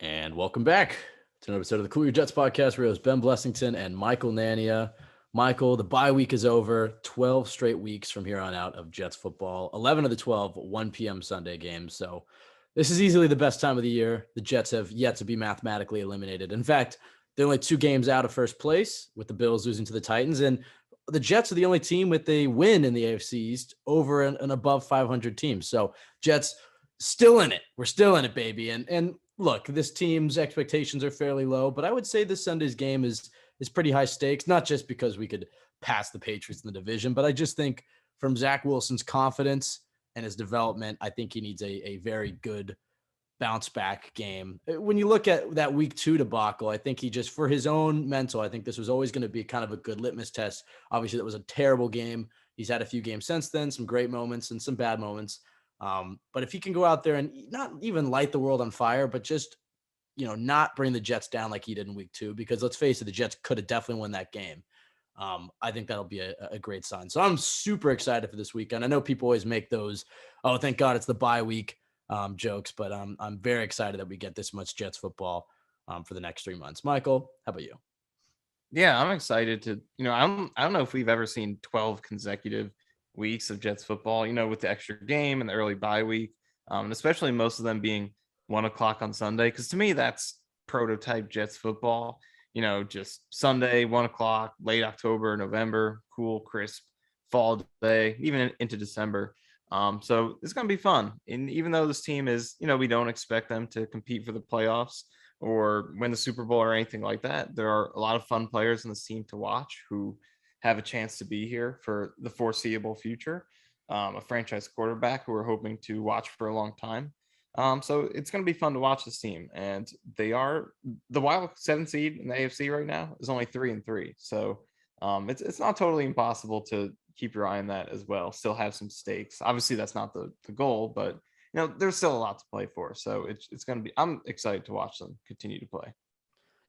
And welcome back to another episode of the Cool Your Jets podcast. We're hosts Ben Blessington and Michael Nania. Michael, the bye week is over. 12 straight weeks from here on out of Jets football. 11 of the 12 1 p.m. Sunday games. So this is easily the best time of the year. The Jets have yet to be mathematically eliminated. In fact, they're only 2 games out of first place with the Bills losing to the Titans. And the Jets are the only team with a win in the AFC East over an above 500 team. So Jets still in it. We're still in it, baby. And look, this team's expectations are fairly low, but I would say this Sunday's game is pretty high stakes, not just because we could pass the Patriots in the division, but I just think from Zach Wilson's confidence and his development, I think he needs a very good bounce back game. When you look at that week 2 debacle, I think he just, for his own mental, I think this was always going to be kind of a good litmus test. Obviously, that was a terrible game. He's had a few games since then, some great moments and some bad moments. But if he can go out there and not even light the world on fire, but just, not bring the Jets down like he did in week 2, because let's face it, the Jets could have definitely won that game. I think that'll be a great sign. So I'm super excited for this weekend. I know people always make those, oh, thank God it's the bye week jokes, but I'm very excited that we get this much Jets football for the next 3 months. Michael, how about you? Yeah, I'm excited to, I don't know if we've ever seen 12 consecutive weeks of Jets football, with the extra game and the early bye week, and especially most of them being 1 o'clock on Sunday. Because to me, that's prototype Jets football, just Sunday, 1 o'clock, late October, November, cool, crisp fall day, even into December. So it's going to be fun. And even though this team is, we don't expect them to compete for the playoffs or win the Super Bowl or anything like that, there are a lot of fun players in this team to watch who have a chance to be here for the foreseeable future. A franchise quarterback who we're hoping to watch for a long time. So it's going to be fun to watch this team. And they are the wild 7 seed in the AFC right now is only 3-3. So it's not totally impossible to keep your eye on that as well. Still have some stakes. Obviously, that's not the goal, but there's still a lot to play for. So it's going to be. I'm excited to watch them continue to play.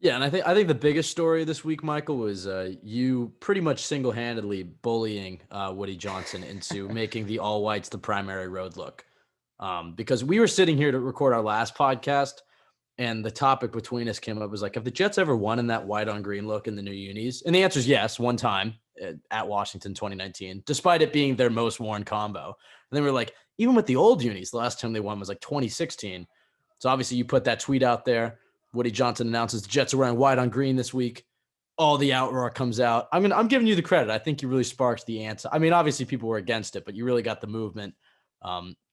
Yeah, and I think the biggest story this week, Michael, was you pretty much single-handedly bullying Woody Johnson into making the all whites the primary road look. Because we were sitting here to record our last podcast, and the topic between us came up was like, have the Jets ever won in that white on green look in the new unis? And the answer is yes, one time at Washington 2019, despite it being their most worn combo. And then we were like, even with the old unis, the last time they won was like 2016. So obviously you put that tweet out there. Woody Johnson announces the Jets are wearing white on green this week. All the outroar comes out. I'm giving you the credit. I think you really sparked the answer. I mean, obviously people were against it, but you really got the movement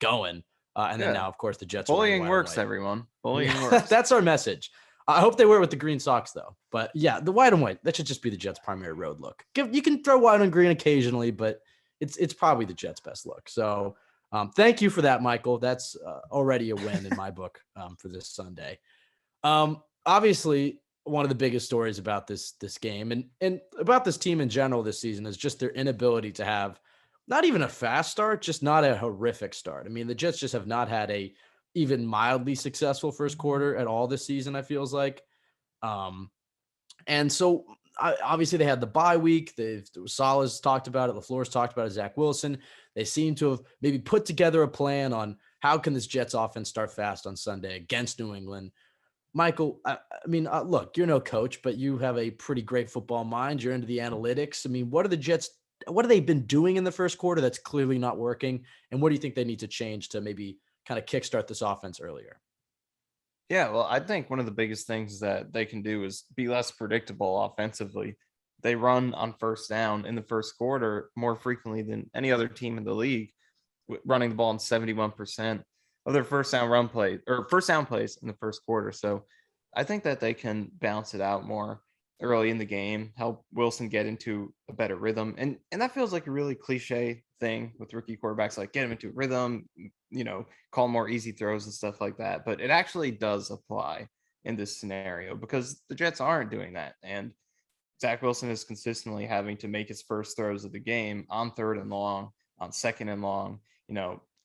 going. And then now, of course, the Jets are wearing bullying white works, on white. everyone. Bullying Yeah, works. that's our message. I hope they wear it with the green socks, though. But yeah, the white on white, that should just be the Jets' primary road look. You can throw white on green occasionally, but it's probably the Jets' best look. So thank you for that, Michael. That's already a win in my book for this Sunday. Obviously, one of the biggest stories about this game and about this team in general this season is just their inability to have not even a fast start, just not a horrific start. I mean, the Jets just have not had a even mildly successful first quarter at all this season, I feels like. And so obviously they had the bye week. Salah's talked about it. LaFleur's talked about it. Zach Wilson. They seem to have maybe put together a plan on how can this Jets offense start fast on Sunday against New England. Michael, I mean, look, you're no coach, but you have a pretty great football mind. You're into the analytics. I mean, what have they been doing in the first quarter that's clearly not working? And what do you think they need to change to maybe kind of kickstart this offense earlier? Yeah, well, I think one of the biggest things that they can do is be less predictable offensively. They run on first down in the first quarter more frequently than any other team in the league, running the ball in 71% of their first down run play or first down plays in the first quarter. So I think that they can balance it out more early in the game, help Wilson get into a better rhythm. And that feels like a really cliche thing with rookie quarterbacks, like get him into a rhythm, call more easy throws and stuff like that. But it actually does apply in this scenario because the Jets aren't doing that. And Zach Wilson is consistently having to make his first throws of the game on 3rd and long, on 2nd and long,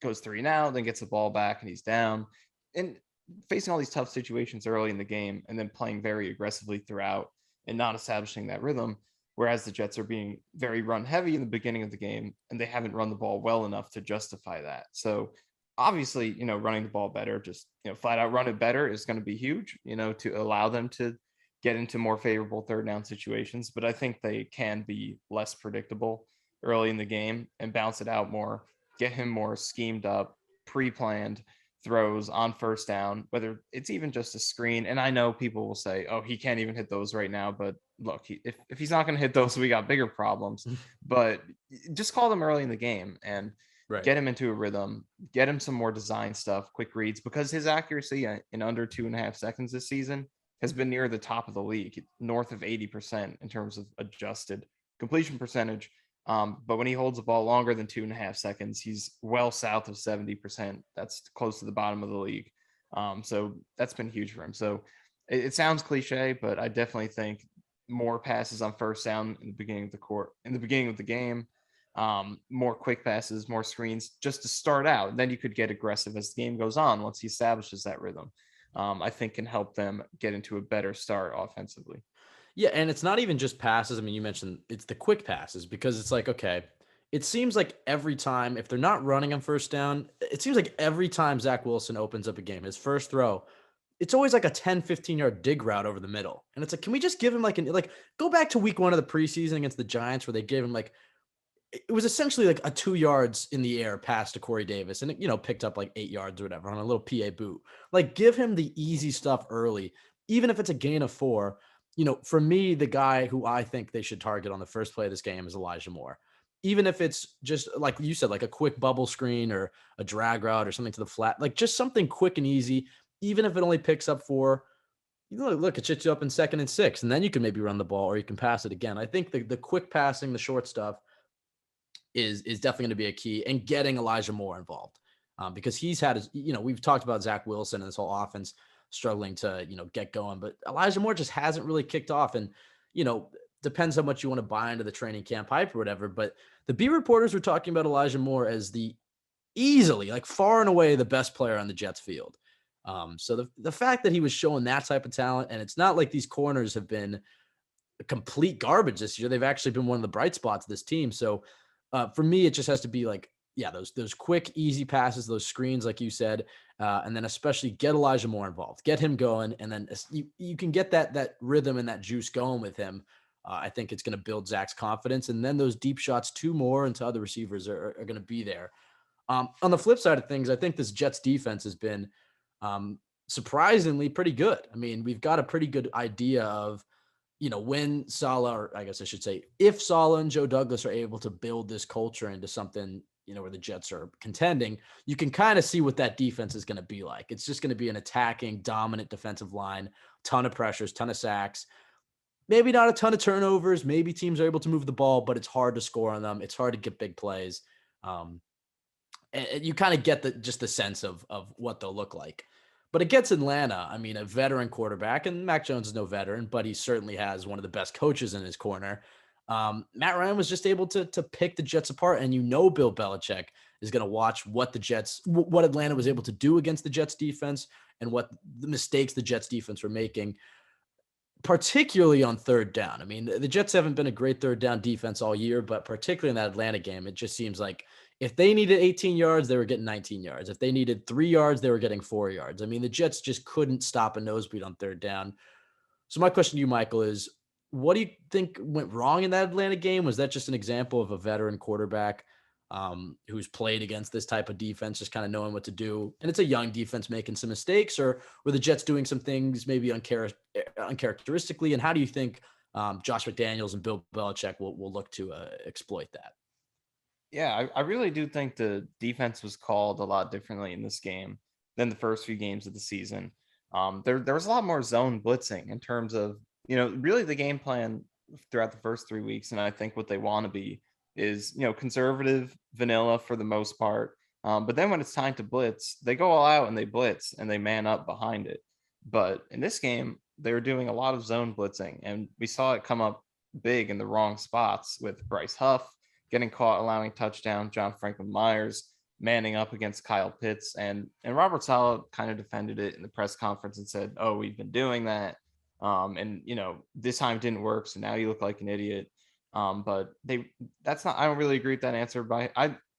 goes 3 and out, then gets the ball back and he's down. And facing all these tough situations early in the game and then playing very aggressively throughout and not establishing that rhythm. Whereas the Jets are being very run heavy in the beginning of the game and they haven't run the ball well enough to justify that. So obviously, running the ball better, just, flat out run it better is going to be huge, to allow them to get into more favorable third down situations. But I think they can be less predictable early in the game and bounce it out more, get him more schemed up, pre-planned throws on first down, whether it's even just a screen. And I know people will say, oh, he can't even hit those right now. But look, if he's not going to hit those, we got bigger problems. But just call them early in the game and Right. get him into a rhythm, get him some more design stuff, quick reads, because his accuracy in under 2.5 seconds this season has been near the top of the league, north of 80% in terms of adjusted completion percentage. But when he holds the ball longer than 2.5 seconds, he's well south of 70%. That's close to the bottom of the league. So that's been huge for him. So it sounds cliche, but I definitely think more passes on first down in the beginning of the game, more quick passes, more screens, just to start out. Then you could get aggressive as the game goes on once he establishes that rhythm. I think can help them get into a better start offensively. Yeah, and it's not even just passes. I mean, you mentioned it's the quick passes because it's like, okay, it seems like every time, if they're not running on first down, it seems like every time Zach Wilson opens up a game, his first throw, it's always like a 10, 15-yard dig route over the middle. And it's like, can we just give him go back to week 1 of the preseason against the Giants where they gave him it was essentially like a 2 yards in the air pass to Corey Davis and it, picked up like 8 yards or whatever on a little PA boot. Like give him the easy stuff early, even if it's a gain of 4. For me, the guy who I think they should target on the first play of this game is Elijah Moore. Even if it's just like you said, like a quick bubble screen or a drag route or something to the flat, like just something quick and easy, even if it only picks up 4, look, it shits you up in 2nd and 6, and then you can maybe run the ball or you can pass it again. I think the quick passing, the short stuff is definitely going to be a key, and getting Elijah Moore involved because he's had his, we've talked about Zach Wilson and this whole offense struggling to, get going, but Elijah Moore just hasn't really kicked off. And, depends how much you want to buy into the training camp hype or whatever. But the beat reporters were talking about Elijah Moore as the easily, like far and away, the best player on the Jets field. So the fact that he was showing that type of talent, and it's not like these corners have been complete garbage this year. They've actually been one of the bright spots of this team. So for me, it just has to be like, yeah, those quick, easy passes, those screens, like you said, and then especially get Elijah Moore involved, get him going, and then you can get that rhythm and that juice going with him. I think it's going to build Zach's confidence, and then those deep shots, 2 more into other receivers are going to be there. On the flip side of things, I think this Jets defense has been surprisingly pretty good. I mean, we've got a pretty good idea of when Saleh, or I guess I should say, if Saleh and Joe Douglas are able to build this culture into something, where the Jets are contending, you can kind of see what that defense is going to be like. It's just going to be an attacking, dominant defensive line, ton of pressures, ton of sacks, maybe not a ton of turnovers. Maybe teams are able to move the ball, but it's hard to score on them. It's hard to get big plays. And you kind of get just the sense of what they'll look like. But against Atlanta, I mean, a veteran quarterback, and Mac Jones is no veteran, but he certainly has one of the best coaches in his corner. Matt Ryan was just able to pick the Jets apart, and Bill Belichick is going to watch what Atlanta was able to do against the Jets defense and what the mistakes the Jets defense were making, particularly on third down. I mean, the Jets haven't been a great third down defense all year, but particularly in that Atlanta game, it just seems like if they needed 18 yards, they were getting 19 yards. If they needed 3 yards, they were getting 4 yards. I mean, the Jets just couldn't stop a nosebleed on third down. So my question to you, Michael, is what do you think went wrong in that Atlanta game? Was that just an example of a veteran quarterback who's played against this type of defense, just kind of knowing what to do? And it's a young defense making some mistakes, or were the Jets doing some things maybe uncharacteristically? And how do you think Josh McDaniels and Bill Belichick will look to exploit that? Yeah, I really do think the defense was called a lot differently in this game than the first few games of the season. There was a lot more zone blitzing in terms of, really the game plan throughout the first 3 weeks. And I think what they want to be is, conservative vanilla for the most part. But then when it's time to blitz, they go all out and they blitz and they man up behind it. But in this game, they were doing a lot of zone blitzing, and we saw it come up big in the wrong spots with Bryce Huff getting caught allowing touchdown, John Franklin Myers manning up against Kyle Pitts, and Robert Saleh kind of defended it in the press conference and said, "Oh, we've been doing that, and this time it didn't work, so now you look like an idiot." But that's not. I don't really agree with that answer.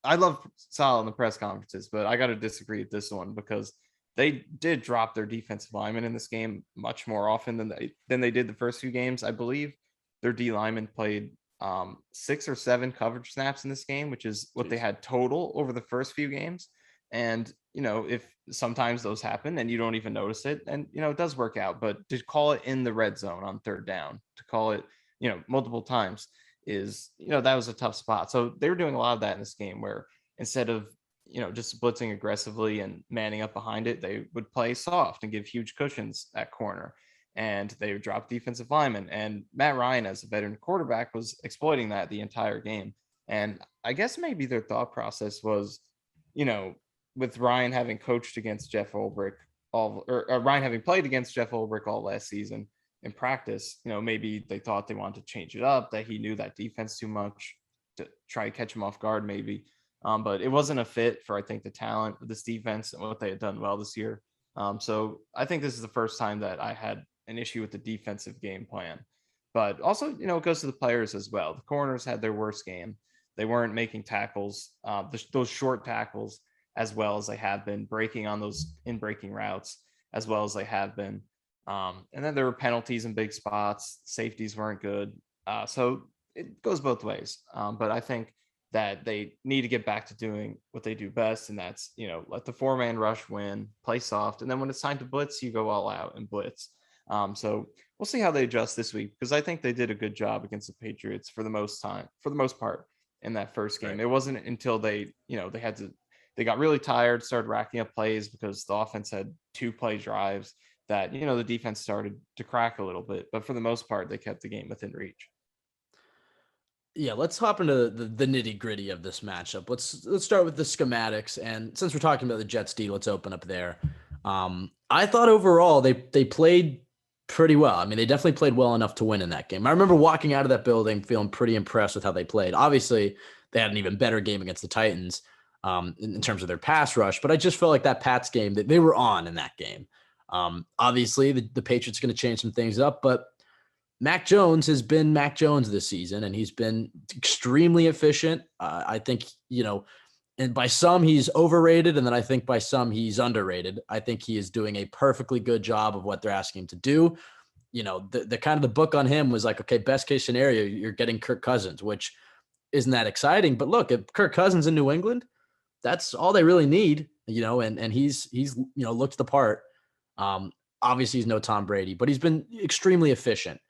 I love Saleh in the press conferences, but I got to disagree with this one because they did drop their defensive linemen in this game much more often than they did the first few games. I believe their D linemen played 6 or 7 coverage snaps in this game, which is what they had total over the first few games. And if sometimes those happen and you don't even notice it, and it does work out, but to call it in the red zone on third down, to call it multiple times is that was a tough spot. So they were doing a lot of that in this game where instead of just blitzing aggressively and manning up behind it, they would play soft and give huge cushions at corner, and they would drop defensive linemen. And Matt Ryan, as a veteran quarterback, was exploiting that the entire game. And I guess maybe their thought process was, with Ryan having coached against Jeff Ulbrich or Ryan having played against Jeff Ulbrich all last season in practice, maybe they thought they wanted to change it up, that he knew that defense too much to try to catch him off guard, maybe. But it wasn't a fit for, I think, the talent of this defense and what they had done well this year. So I think this is the first time that I had an issue with the defensive game plan. But also, it goes to the players as well. The corners had their worst game. They weren't making tackles, those short tackles, as well as they have been, breaking on those in-breaking routes as well as they have been. And then there were penalties in big spots. Safeties weren't good. So it goes both ways. But I think that they need to get back to doing what they do best. And that's, let the 4-man rush win, play soft. And then when it's time to blitz, you go all out and blitz. So we'll see how they adjust this week, because I think they did a good job against the Patriots for the most part in that first game. Right. It wasn't until they got really tired, started racking up plays because the offense had 2 play drives that, the defense started to crack a little bit. But for the most part, they kept the game within reach. Yeah, let's hop into the nitty gritty of this matchup. Let's start with the schematics. And since we're talking about the Jets D, let's open up there. I thought overall they played pretty well. I mean, they definitely played well enough to win in that game. I remember walking out of that building feeling pretty impressed with how they played. Obviously, they had an even better game against the Titans in terms of their pass rush, but I just felt like that Pats game that they were on in that game. Obviously, the Patriots going to change some things up, but Mac Jones has been Mac Jones this season, and he's been extremely efficient. I think, and by some he's overrated, and then I think by some he's underrated. I think he is doing a perfectly good job of what they're asking him to do. The kind of the book on him was like, okay, best case scenario, you're getting Kirk Cousins, which isn't that exciting. But look, if Kirk Cousins in New England, that's all they really need, and he's looked the part. Obviously he's no Tom Brady, but he's been extremely efficient.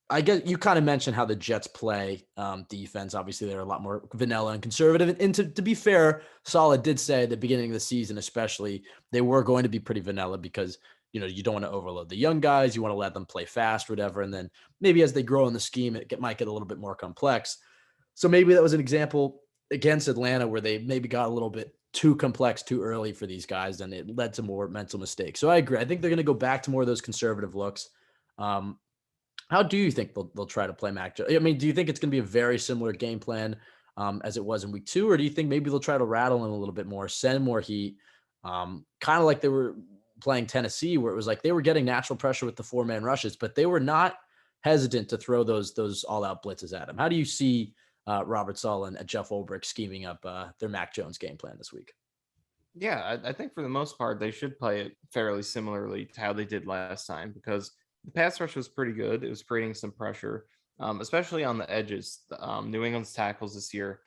I guess you kind of mentioned how the Jets play defense. Obviously, they're a lot more vanilla and conservative. And to be fair, Saleh did say at the beginning of the season, especially, they were going to be pretty vanilla because, you don't want to overload the young guys. You want to let them play fast, whatever. And then maybe as they grow in the scheme, it might get a little bit more complex. So maybe that was an example against Atlanta where they maybe got a little bit too complex too early for these guys, and it led to more mental mistakes. So I agree. I think they're going to go back to more of those conservative looks. How do you think they'll try to play Mac Jones? I mean, do you think it's going to be a very similar game plan as it was in week 2, or do you think maybe they'll try to rattle him a little bit more, send more heat, kind of like they were playing Tennessee, where it was like they were getting natural pressure with the 4-man rushes, but they were not hesitant to throw those all-out blitzes at him? How do you see Robert Saleh and Jeff Ulbrich scheming up their Mac Jones game plan this week? Yeah, I think for the most part, they should play it fairly similarly to how they did last time, because the pass rush was pretty good. It was creating some pressure, especially on the edges. New England's tackles this year,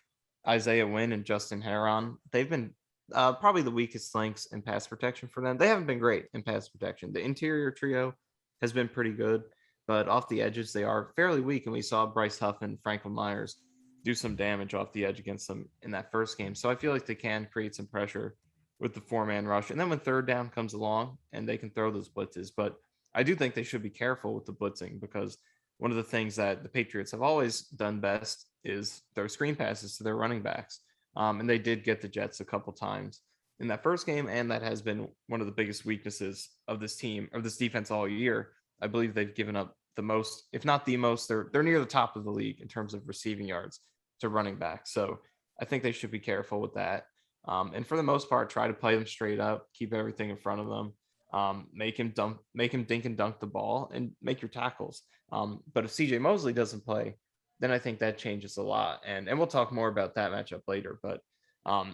Isaiah Wynn and Justin Herron, they've been probably the weakest links in pass protection for them. They haven't been great in pass protection. The interior trio has been pretty good, but off the edges, they are fairly weak. And we saw Bryce Huff and Franklin Myers do some damage off the edge against them in that first game. So I feel like they can create some pressure with the 4-man rush. And then when third down comes along and they can throw those blitzes. But I do think they should be careful with the blitzing, because one of the things that the Patriots have always done best is throw screen passes to their running backs. And they did get the Jets a couple times in that first game. And that has been one of the biggest weaknesses of this team, of this defense all year. I believe they've given up the most, if not the most, they're near the top of the league in terms of receiving yards to running back. So I think they should be careful with that. And for the most part, try to play them straight up, keep everything in front of them, make him dink and dunk the ball, and make your tackles. But if CJ Mosley doesn't play, then I think that changes a lot. And we'll talk more about that matchup later. But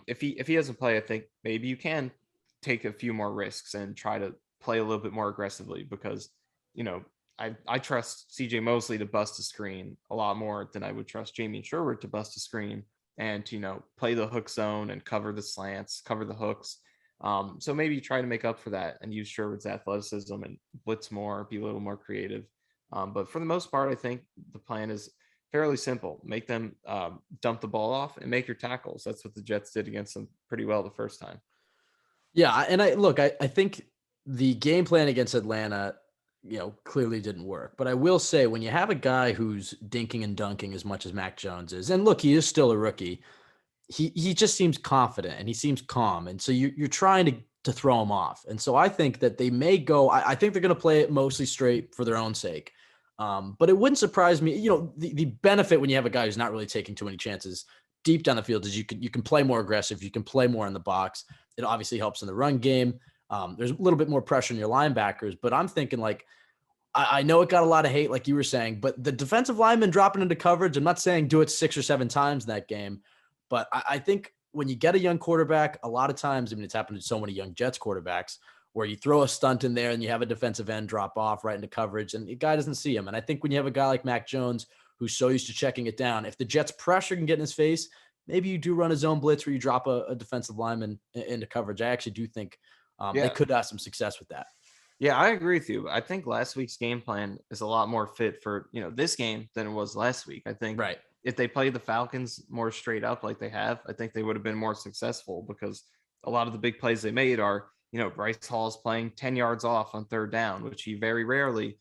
if he doesn't play, I think maybe you can take a few more risks and try to play a little bit more aggressively because, you know, I trust CJ Mosley to bust a screen a lot more than I would trust Jamie Sherwood to bust a screen and to, you know, play the hook zone and cover the slants, cover the hooks. So maybe try to make up for that and use Sherwood's athleticism and blitz more, be a little more creative. But for the most part, I think the plan is fairly simple. Make them dump the ball off and make your tackles. That's what the Jets did against them pretty well the first time. Yeah, and I think the game plan against Atlanta, clearly didn't work. But I will say, when you have a guy who's dinking and dunking as much as Mac Jones is, and look, he is still a rookie, he just seems confident and he seems calm. And so you're trying to throw him off. And so I think that they may go, I think they're going to play it mostly straight for their own sake. But it wouldn't surprise me. The benefit when you have a guy who's not really taking too many chances deep down the field is you can play more aggressive. You can play more in the box. It obviously helps in the run game. There's a little bit more pressure on your linebackers, but I'm thinking I know it got a lot of hate, like you were saying, but the defensive linemen dropping into coverage, I'm not saying do it 6 or 7 times in that game, but I think when you get a young quarterback, a lot of times, it's happened to so many young Jets quarterbacks, where you throw a stunt in there and you have a defensive end drop off right into coverage and the guy doesn't see him. And I think when you have a guy like Mac Jones, who's so used to checking it down, if the Jets pressure can get in his face, maybe you do run a zone blitz where you drop a defensive lineman into coverage. I actually do think they could have some success with that. Yeah, I agree with you. I think last week's game plan is a lot more fit for, this game than it was last week. I think Right. If they played the Falcons more straight up like they have, I think they would have been more successful because a lot of the big plays they made are, Bryce Hall's playing 10 yards off on third down, which he very rarely,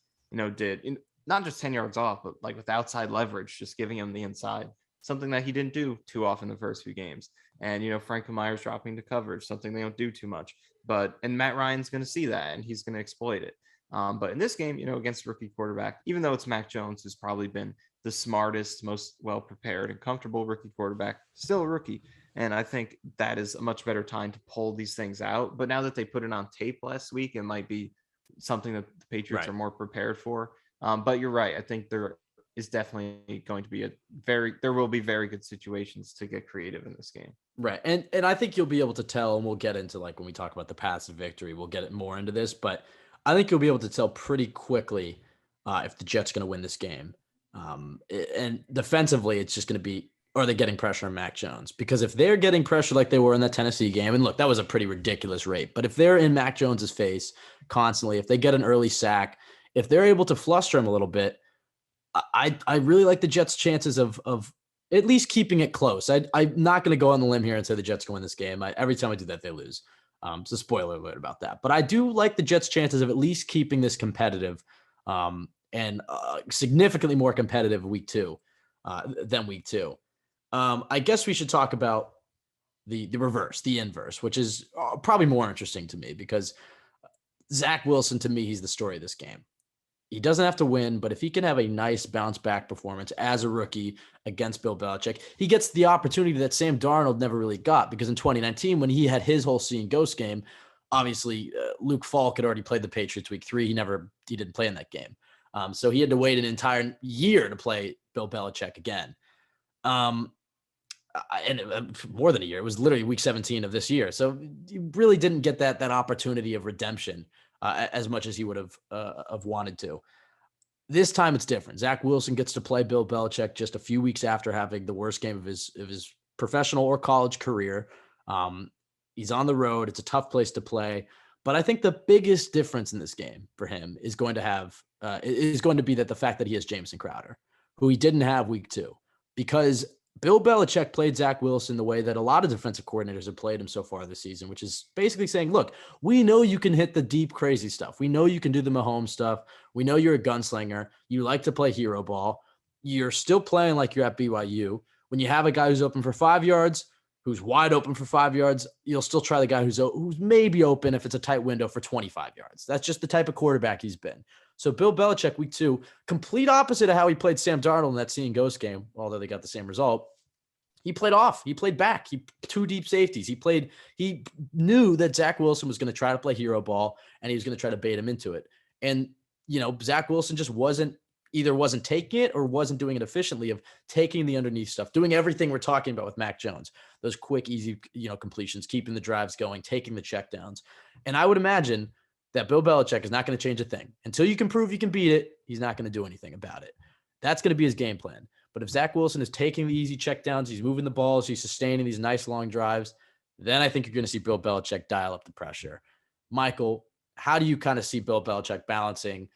did. Not just 10 yards off, but like with outside leverage, just giving him the inside, something that he didn't do too often the first few games. And, Frank Myers dropping to coverage, something they don't do too much. And Matt Ryan's going to see that and he's going to exploit it. But in this game, against a rookie quarterback, even though it's Mac Jones, who's probably been the smartest, most well-prepared and comfortable rookie quarterback, still a rookie. And I think that is a much better time to pull these things out. But now that they put it on tape last week, it might be something that the Patriots are more prepared for. But you're right. I think there is definitely going to be there will be very good situations to get creative in this game. Right. And I think you'll be able to tell, and we'll get into when we talk about the paths of victory, we'll get it more into this, but I think you'll be able to tell pretty quickly if the Jets going to win this game. And defensively, it's just going to be, are they getting pressure on Mac Jones? Because if they're getting pressure like they were in that Tennessee game, and look, that was a pretty ridiculous rate, but if they're in Mac Jones's face constantly, if they get an early sack, if they're able to fluster him a little bit, I really like the Jets' chances of at least keeping it close. I'm not going to go on the limb here and say the Jets can win this game. Every time I do that, they lose. So spoiler alert about that. But I do like the Jets' chances of at least keeping this competitive and significantly more competitive week 2 than week 2. I guess we should talk about the reverse, the inverse, which is probably more interesting to me because Zach Wilson, to me, he's the story of this game. He doesn't have to win, but if he can have a nice bounce back performance as a rookie against Bill Belichick, he gets the opportunity that Sam Darnold never really got, because in 2019, when he had his whole see and ghost game, obviously Luke Falk had already played the Patriots week 3. He didn't play in that game. So he had to wait an entire year to play Bill Belichick again. And more than a year. It was literally week 17 of this year. So he really didn't get that opportunity of redemption as much as he would have wanted to. This time it's different. Zach Wilson gets to play Bill Belichick just a few weeks after having the worst game of his professional or college career. He's on the road. It's a tough place to play. But I think the biggest difference in this game for him is going to be that the fact that he has Jamison Crowder, who he didn't have week 2, because Bill Belichick played Zach Wilson the way that a lot of defensive coordinators have played him so far this season, which is basically saying, look, we know you can hit the deep, crazy stuff. We know you can do the Mahomes stuff. We know you're a gunslinger. You like to play hero ball. You're still playing like you're at BYU. When you have a guy who's open for 5 yards, who's wide open for 5 yards, you'll still try the guy who's maybe open if it's a tight window for 25 yards. That's just the type of quarterback he's been. So Bill Belichick, week 2, complete opposite of how he played Sam Darnold in that see and ghost game, although they got the same result. He played off. He played back. Two deep safeties. He knew that Zach Wilson was going to try to play hero ball, and he was going to try to bait him into it. And, Zach Wilson just wasn't either wasn't taking it or wasn't doing it efficiently, of taking the underneath stuff, doing everything we're talking about with Mac Jones, those quick, easy, completions, keeping the drives going, taking the checkdowns. And I would imagine that Bill Belichick is not going to change a thing. Until you can prove you can beat it, he's not going to do anything about it. That's going to be his game plan. But if Zach Wilson is taking the easy checkdowns, he's moving the balls, he's sustaining these nice long drives, then I think you're going to see Bill Belichick dial up the pressure. Michael, how do you kind of see Bill Belichick balancing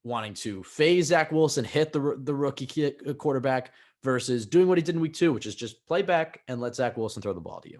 wanting to phase Zach Wilson, hit the rookie quarterback, versus doing what he did in week 2, which is just play back and let Zach Wilson throw the ball to you?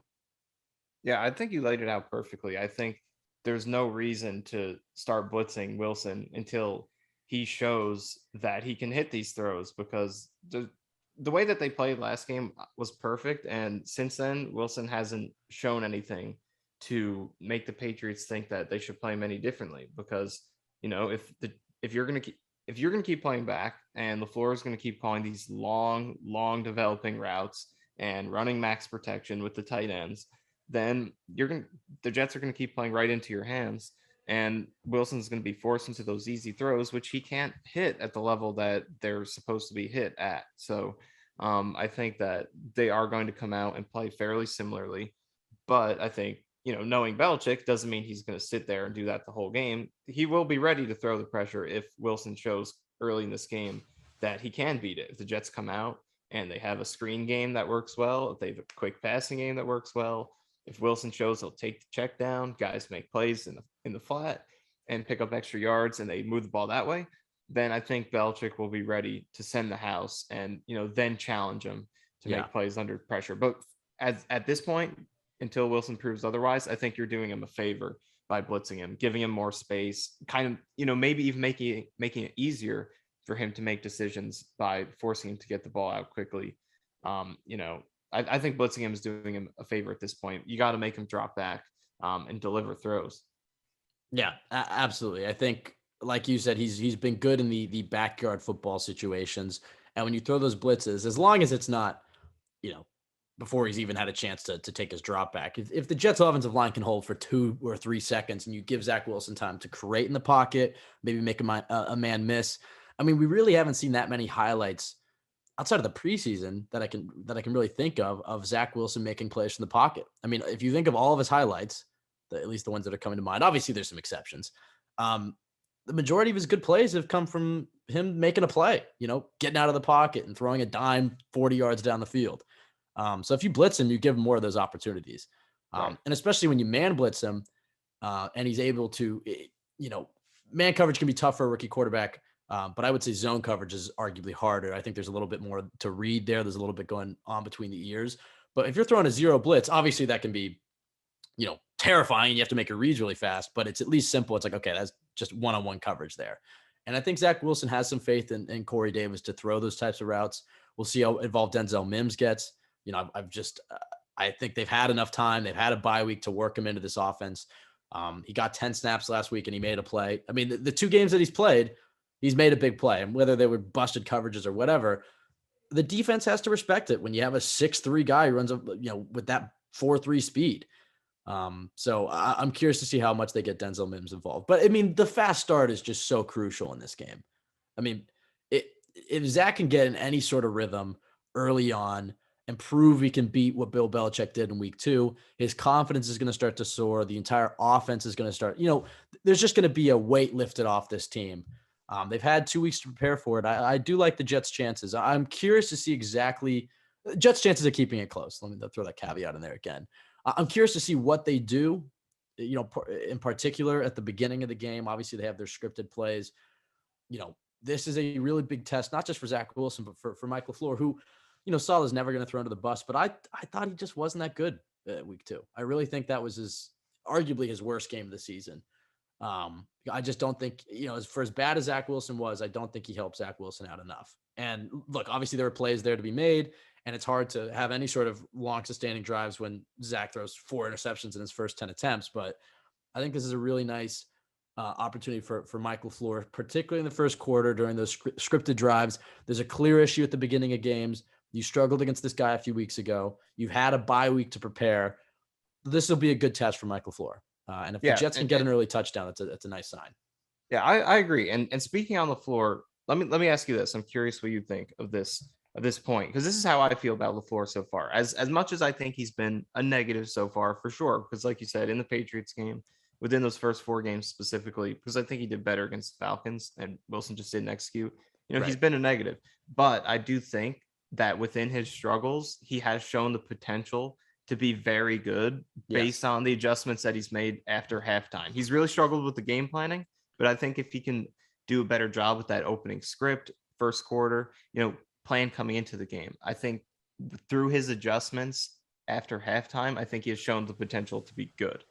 Yeah, I think you laid it out perfectly. I think there's no reason to start blitzing Wilson until he shows that he can hit these throws, because the way that they played last game was perfect. And since then, Wilson hasn't shown anything to make the Patriots think that they should play him any differently. Because, if you're going to keep playing back, and LaFleur is going to keep calling these long developing routes and running max protection with the tight ends, then the Jets are going to keep playing right into your hands, and Wilson's going to be forced into those easy throws, which he can't hit at the level that they're supposed to be hit at. So I think that they are going to come out and play fairly similarly, but I think, knowing Belichick doesn't mean he's going to sit there and do that the whole game. He will be ready to throw the pressure if Wilson shows early in this game that he can beat it. If the Jets come out and they have a screen game that works well, if they have a quick passing game that works well, if Wilson shows he'll take the check down, guys make plays in the flat and pick up extra yards, and they move the ball that way, then I think Belichick will be ready to send the house and, then challenge him to make plays under pressure. But at this point, until Wilson proves otherwise, I think you're doing him a favor by blitzing him, giving him more space, kind of, maybe even making it easier for him to make decisions by forcing him to get the ball out quickly. I think blitzing him is doing him a favor at this point. You got to make him drop back and deliver throws. Yeah, absolutely. I think, like you said, he's been good in the backyard football situations. And when you throw those blitzes, as long as it's not, before he's even had a chance to take his drop back, if the Jets offensive line can hold for 2 or 3 seconds and you give Zach Wilson time to create in the pocket, maybe make a man miss. I mean, we really haven't seen that many highlights outside of the preseason that I can really think of Zach Wilson making plays from the pocket. I mean, if you think of all of his highlights, at least the ones that are coming to mind, obviously there's some exceptions. The majority of his good plays have come from him making a play, getting out of the pocket and throwing a dime 40 yards down the field. So if you blitz him, you give him more of those opportunities. Right. And especially when you man blitz him and he's able to, man coverage can be tough for a rookie quarterback. But I would say zone coverage is arguably harder. I think there's a little bit more to read there. There's a little bit going on between the ears. But if you're throwing a zero blitz, obviously that can be, terrifying. You have to make your reads really fast, but it's at least simple. It's like, okay, that's just one-on-one coverage there. And I think Zach Wilson has some faith in Corey Davis to throw those types of routes. We'll see how involved Denzel Mims gets. I think they've had enough time. They've had a bye week to work him into this offense. He got 10 snaps last week and he made a play. I mean, the 2 games that he's played, he's made a big play, and whether they were busted coverages or whatever, the defense has to respect it when you have a 6'3" guy who runs, with that 4.3 speed. So I'm curious to see how much they get Denzel Mims involved. But I mean, the fast start is just so crucial in this game. I mean, if Zach can get in any sort of rhythm early on and prove he can beat what Bill Belichick did in week 2, his confidence is going to start to soar. The entire offense is going to start, there's just going to be a weight lifted off this team. They've had 2 weeks to prepare for it. I do like the Jets' chances. I'm curious to see exactly Jets' chances of keeping it close. Let me throw that caveat in there again. I'm curious to see what they do, in particular at the beginning of the game. Obviously, they have their scripted plays. This is a really big test, not just for Zach Wilson, but for Mike LaFleur, who, Saul is never going to throw under the bus. But I thought he just wasn't that good week 2. I really think that was arguably his worst game of the season. I just don't think, for as bad as Zach Wilson was, I don't think he helped Zach Wilson out enough. And look, obviously there are plays there to be made, and it's hard to have any sort of long sustaining drives when Zach throws 4 interceptions in his first 10 attempts. But I think this is a really nice opportunity for Mike LaFleur, particularly in the first quarter during those scripted drives. There's a clear issue at the beginning of games. You struggled against this guy a few weeks ago. You've had a bye week to prepare. This will be a good test for Mike LaFleur. And if the Jets can get an early touchdown, that's a nice sign. Yeah, I agree. And speaking on LaFleur, let me ask you this. I'm curious what you think of this at this point, because this is how I feel about LaFleur so far. As much as I think he's been a negative so far, for sure, because like you said, in the Patriots game, within those first 4 games specifically, because I think he did better against the Falcons and Wilson just didn't execute. He's Right. been a negative, but I do think that within his struggles, he has shown the potential to be very good Yes. based on the adjustments that he's made after halftime. He's really struggled with the game planning, but I think if he can do a better job with that opening script, first quarter, plan coming into the game, I think through his adjustments after halftime, I think he has shown the potential to be good.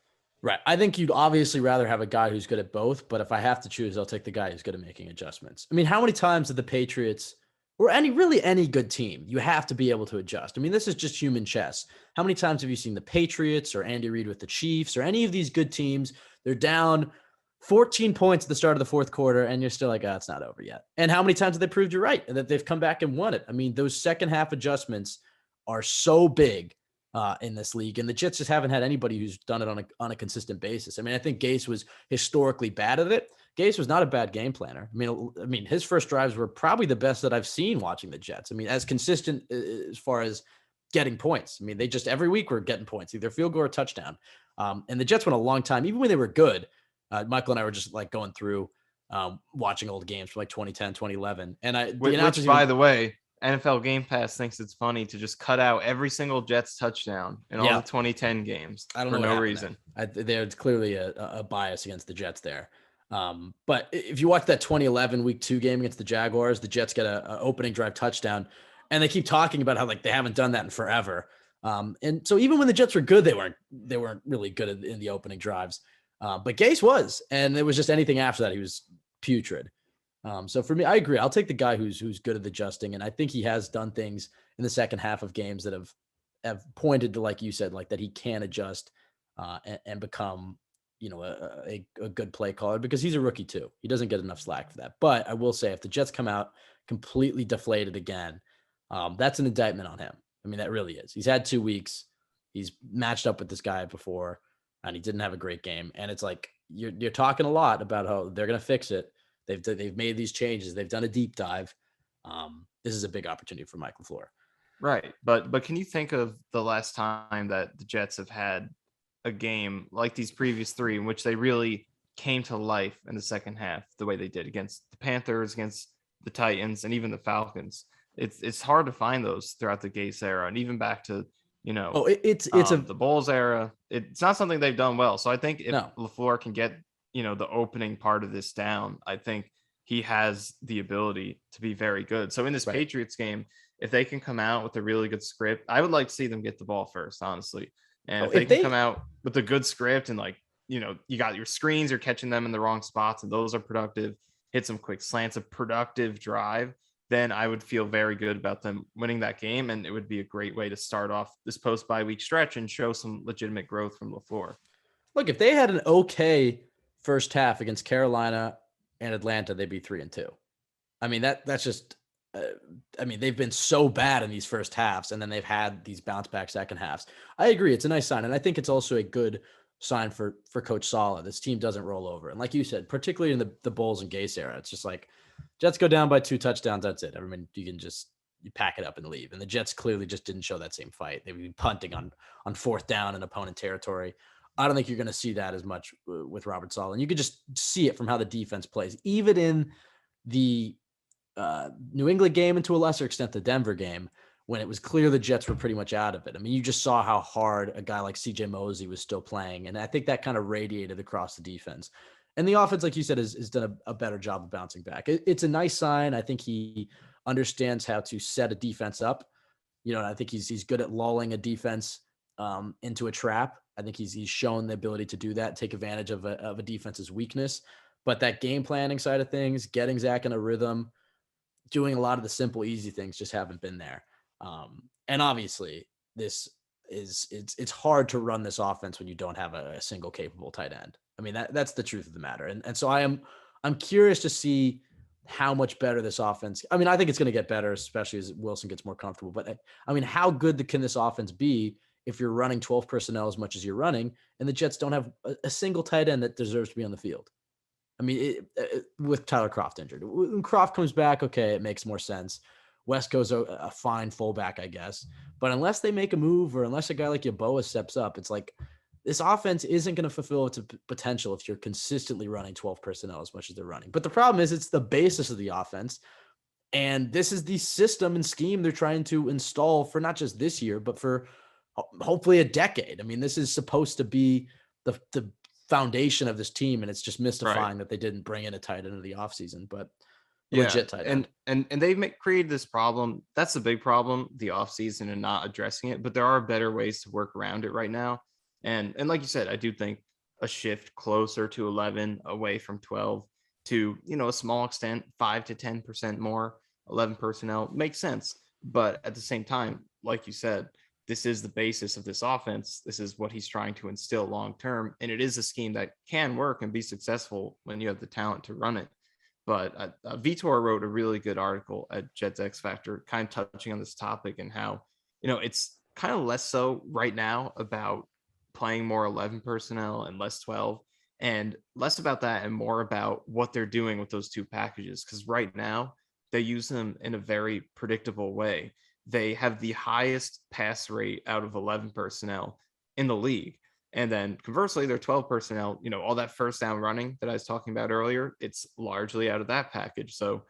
Right. I think you'd obviously rather have a guy who's good at both, but if I have to choose, I'll take the guy who's good at making adjustments. I mean, how many times did the Patriots or any good team, you have to be able to adjust? I mean, this is just human chess. How many times have you seen the Patriots or Andy Reid with the Chiefs or any of these good teams? They're down 14 points at the start of the fourth quarter, and you're still like, oh, it's not over yet. And how many times have they proved you right and that they've come back and won it? I mean, those second half adjustments are so big in this league, and the Jets just haven't had anybody who's done it on a consistent basis. I mean, I think Gase was historically bad at it. Gase was not a bad game planner. I mean, his first drives were probably the best that I've seen watching the Jets. I mean, as consistent as far as getting points. I mean, they just every week were getting points, either field goal or touchdown. And the Jets went a long time, even when they were good. Michael and I were just like going through watching old games from like 2010, 2011. And Which, by the way, NFL Game Pass thinks it's funny to just cut out every single Jets touchdown in all the 2010 games I don't for know no reason. There's clearly a bias against the Jets there. But if you watch that 2011 Week 2 game against the Jaguars, the Jets get a opening drive touchdown, and they keep talking about how like they haven't done that in forever. And so even when the Jets were good, they weren't really good in the opening drives. But Gase was, and it was just anything after that, he was putrid. So for me, I agree. I'll take the guy who's good at adjusting, and I think he has done things in the second half of games that have pointed to, like you said, like that he can adjust and become, a good play caller, because he's a rookie too. He doesn't get enough slack for that. But I will say, if the Jets come out completely deflated again, that's an indictment on him. I mean, that really is. He's had 2 weeks. He's matched up with this guy before, and he didn't have a great game. And it's like you're talking a lot about how they're going to fix it. They've made these changes. They've done a deep dive. This is a big opportunity for Mike LaFleur. Right. But can you think of the last time that the Jets have had a game like these previous 3 in which they really came to life in the second half the way they did against the Panthers, against the Titans, and even the Falcons? It's hard to find those throughout the Gase era, and even back to the Bulls era. It's not something they've done well. So I think if LaFleur can get the opening part of this down, I think he has the ability to be very good. So in this Patriots game, if they can come out with a really good script, I would like to see them get the ball first, honestly. And if they can come out with a good script and you got your screens, you're catching them in the wrong spots, and those are productive, hit some quick slants, a productive drive, then I would feel very good about them winning that game. And it would be a great way to start off this post-bye week stretch and show some legitimate growth from LaFleur. Look, if they had an okay first half against Carolina and Atlanta, they'd be 3-2. I mean, that's just, they've been so bad in these first halves, and then they've had these bounce back second halves. I agree. It's a nice sign. And I think it's also a good sign for Coach Saleh. This team doesn't roll over. And like you said, particularly in the Bulls and Gase era, it's just like Jets go down by 2 touchdowns. That's it. Everyone, you can just pack it up and leave. And the Jets clearly just didn't show that same fight. They would be punting on fourth down in opponent territory. I don't think you're going to see that as much with Robert Saleh. And you could just see it from how the defense plays, even in the New England game, and to a lesser extent the Denver game, when it was clear the Jets were pretty much out of it. I mean, you just saw how hard a guy like CJ Mosley was still playing. And I think that kind of radiated across the defense. And the offense, like you said, has done a better job of bouncing back. It's a nice sign. I think he understands how to set a defense up. And I think he's good at lulling a defense into a trap. I think he's shown the ability to do that, take advantage of a defense's weakness. But that game planning side of things, getting Zach in a rhythm, doing a lot of the simple, easy things just haven't been there. And obviously, it's hard to run this offense when you don't have a single capable tight end. I mean, that's the truth of the matter. And so I'm curious to see how much better this offense. I mean, I think it's going to get better, especially as Wilson gets more comfortable. But I mean, how good can this offense be if you're running 12 personnel as much as you're running, and the Jets don't have a single tight end that deserves to be on the field? I mean, with Tyler Kroft injured. When Kroft comes back, okay, it makes more sense. Wesco's a fine fullback, I guess. But unless they make a move or unless a guy like Yeboah steps up, it's like this offense isn't going to fulfill its potential if you're consistently running 12 personnel as much as they're running. But the problem is it's the basis of the offense. And this is the system and scheme they're trying to install for not just this year, but for hopefully a decade. I mean, this is supposed to be the foundation of this team, and it's just mystifying that they didn't bring in a tight end into the offseason, but legit tight end. And they've created this problem. That's the big problem, the offseason and not addressing it. But there are better ways to work around it right now. And like you said, I do think a shift closer to 11 away from 12 to, a small extent, 5 to 10% more 11 personnel makes sense. But at the same time, like you said, this is the basis of this offense. This is what he's trying to instill long term. And it is a scheme that can work and be successful when you have the talent to run it. But Vitor wrote a really good article at Jets X Factor, kind of touching on this topic and how, it's kind of less so right now about playing more 11 personnel and less 12, and less about that and more about what they're doing with those two packages. Because right now they use them in a very predictable way. They have the highest pass rate out of 11 personnel in the league. And then conversely, their 12 personnel, all that first down running that I was talking about earlier, it's largely out of that package. So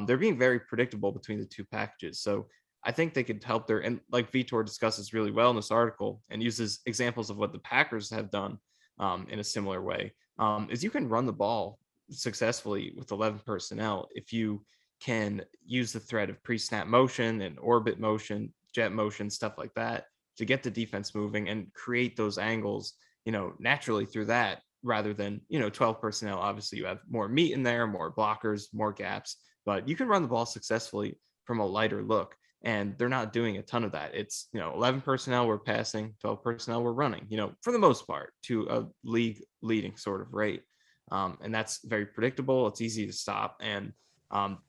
they're being very predictable between the two packages. So I think they could help and like Vitor discusses really well in this article and uses examples of what the Packers have done in a similar way, is you can run the ball successfully with 11 personnel if you can use the threat of pre-snap motion and orbit motion, jet motion, stuff like that, to get the defense moving and create those angles, naturally through that, rather than, 12 personnel. Obviously you have more meat in there, more blockers, more gaps, but you can run the ball successfully from a lighter look. And they're not doing a ton of that. It's, 11 personnel were passing, 12 personnel were running, for the most part, to a league leading sort of rate. And that's very predictable. It's easy to stop. And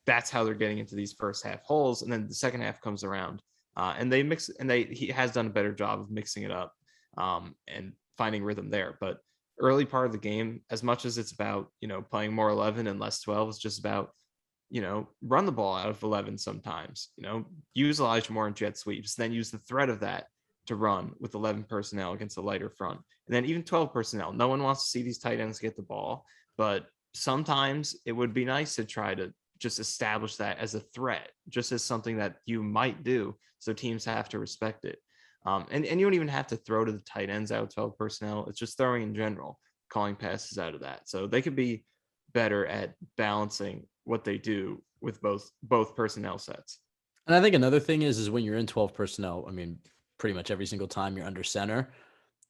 that's how they're getting into these first half holes. And then the second half comes around. And they mix, and he has done a better job of mixing it up and finding rhythm there. But early part of the game, as much as it's about, playing more 11 and less 12, it's just about, run the ball out of 11 sometimes, use Elijah Moore in jet sweeps, then use the threat of that to run with 11 personnel against a lighter front. And then even 12 personnel. No one wants to see these tight ends get the ball, but sometimes it would be nice to try to just establish that as a threat, just as something that you might do. So teams have to respect it. And you don't even have to throw to the tight ends out of 12 personnel. It's just throwing in general, calling passes out of that. So they could be better at balancing what they do with both personnel sets. And I think another thing is when you're in 12 personnel, I mean, pretty much every single time you're under center.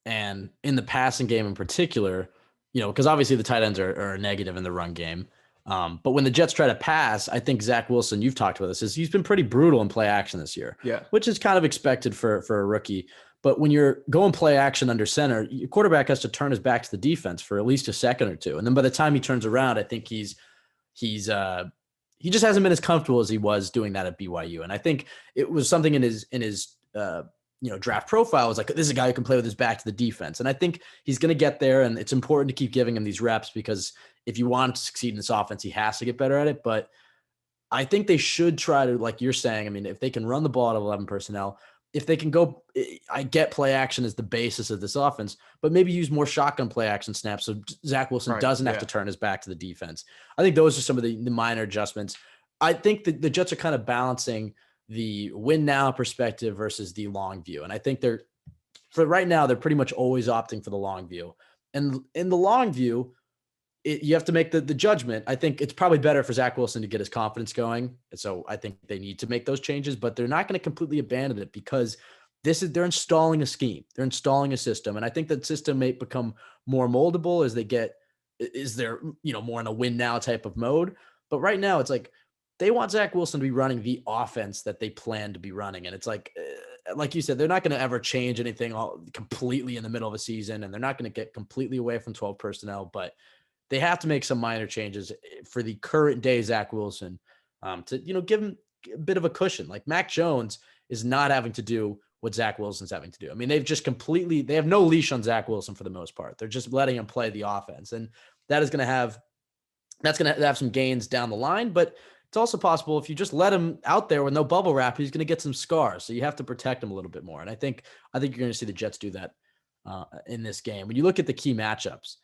And in the passing game in particular, because obviously the tight ends are negative in the run game. But when the Jets try to pass, I think Zach Wilson, you've talked about this, he's been pretty brutal in play action this year. Yeah. Which is kind of expected for a rookie. But when you're going play action under center, your quarterback has to turn his back to the defense for at least a second or two. And then by the time he turns around, I think he just hasn't been as comfortable as he was doing that at BYU. And I think it was something in his draft profile was like, this is a guy who can play with his back to the defense. And I think he's going to get there, and it's important to keep giving him these reps because if you want to succeed in this offense, he has to get better at it. But I think they should try to, like you're saying, I mean, if they can run the ball out of 11 personnel, if they can go, I get play action as the basis of this offense, but maybe use more shotgun play action snaps so Zach Wilson doesn't have to turn his back to the defense. I think those are some of the minor adjustments. I think that the Jets are kind of balancing the win now perspective versus the long view. And I think for right now, they're pretty much always opting for the long view. And in the long view, you have to make the judgment. I think it's probably better for Zach Wilson to get his confidence going. And so I think they need to make those changes, but they're not going to completely abandon it because they're installing a scheme. They're installing a system. And I think that system may become more moldable as they're more in a win now type of mode. But right now it's like, they want Zach Wilson to be running the offense that they plan to be running. And it's like you said, they're not going to ever change anything completely in the middle of a season. And they're not going to get completely away from 12 personnel, but they have to make some minor changes for the current day Zach Wilson to, give him a bit of a cushion. Like Mac Jones is not having to do what Zach Wilson's having to do. I mean, they have no leash on Zach Wilson for the most part. They're just letting him play the offense. And that is going to have That's going to have some gains down the line, but it's also possible if you just let him out there with no bubble wrap, he's going to get some scars. So you have to protect him a little bit more. And I think you're going to see the Jets do that in this game. When you look at the key matchups,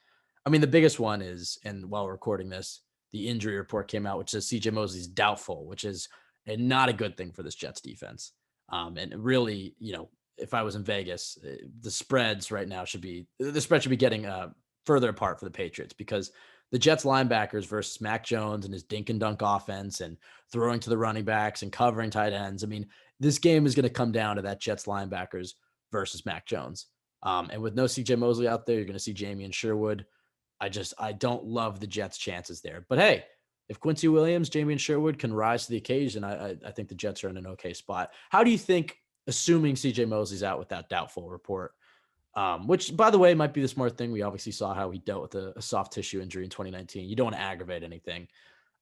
I mean, the biggest one is, and while we're recording this, the injury report came out, which says CJ Mosley's doubtful, which is not a good thing for this Jets defense. And really, if I was in Vegas, the spread should be getting further apart for the Patriots, because the Jets linebackers versus Mac Jones and his dink and dunk offense and throwing to the running backs and covering tight ends. I mean, this game is going to come down to that Jets linebackers versus Mac Jones. And with no CJ Mosley out there, you're going to see Jamie and Sherwood. I don't love the Jets' chances there. But hey, if Quincy Williams, Jamie and Sherwood can rise to the occasion, I think the Jets are in an okay spot. How do you think, assuming CJ Mosley's out with that doubtful report, which, by the way, might be the smart thing. We obviously saw how he dealt with a soft tissue injury in 2019. You don't want to aggravate anything.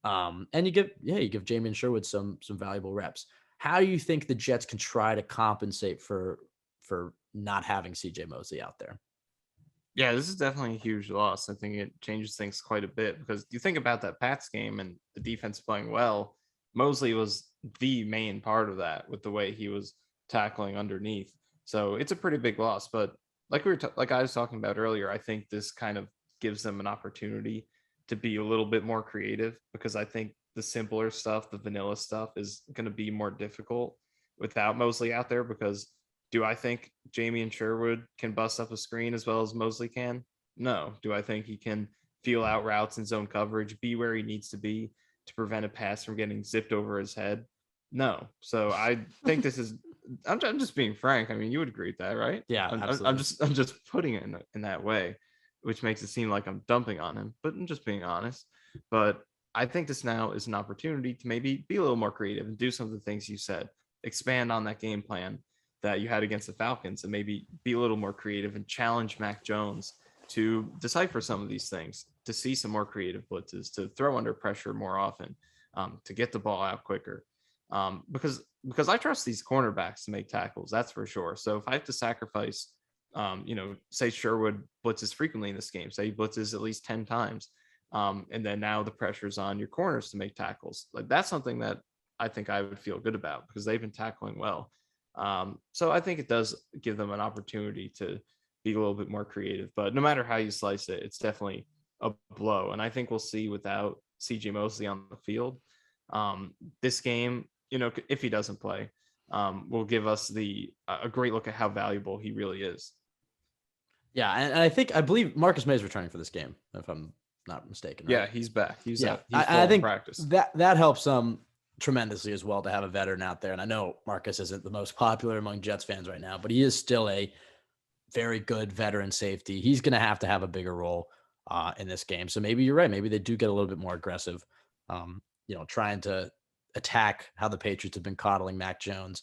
And you give Jamie and Sherwood some valuable reps. How do you think the Jets can try to compensate for not having CJ Mosley out there? Yeah, this is definitely a huge loss. I think it changes things quite a bit, because you think about that Pats game and the defense playing well. Mosley was the main part of that with the way he was tackling underneath. So it's a pretty big loss. But like like I was talking about earlier, I think this kind of gives them an opportunity to be a little bit more creative, because I think the simpler stuff, the vanilla stuff, is going to be more difficult without Mosley out there. Because do I think Jamie and Sherwood can bust up a screen as well as Mosley can? No. Do I think he can feel out routes in zone coverage, be where he needs to be to prevent a pass from getting zipped over his head? No. So I think this is. I'm just being frank. I mean, you would agree with that, right? Yeah, I'm absolutely. just putting it in that way, which makes it seem like I'm dumping on him, but I'm just being honest. But I think this now is an opportunity to maybe be a little more creative and do some of the things you said, expand on that game plan that you had against the Falcons, and maybe be a little more creative and challenge Mac Jones to decipher some of these things, to see some more creative blitzes, to throw under pressure more often, to get the ball out quicker. Because I trust these cornerbacks to make tackles, that's for sure. So if I have to sacrifice, say Sherwood blitzes frequently in this game, say he blitzes at least 10 times, and then now the pressure's on your corners to make tackles. Like, that's something that I think I would feel good about, because they've been tackling well. So I think it does give them an opportunity to be a little bit more creative. But no matter how you slice it, it's definitely a blow. And I think we'll see without CJ Mosley on the field. This game, if he doesn't play, will give us a great look at how valuable he really is. Yeah, and I believe Marcus May is returning for this game, if I'm not mistaken. Right? Yeah, he's back. He's full I think practice. That helps tremendously as well to have a veteran out there. And I know Marcus isn't the most popular among Jets fans right now, but he is still a very good veteran safety. He's going to have a bigger role in this game. So maybe you're right. Maybe they do get a little bit more aggressive, trying to attack how the Patriots have been coddling Mac Jones.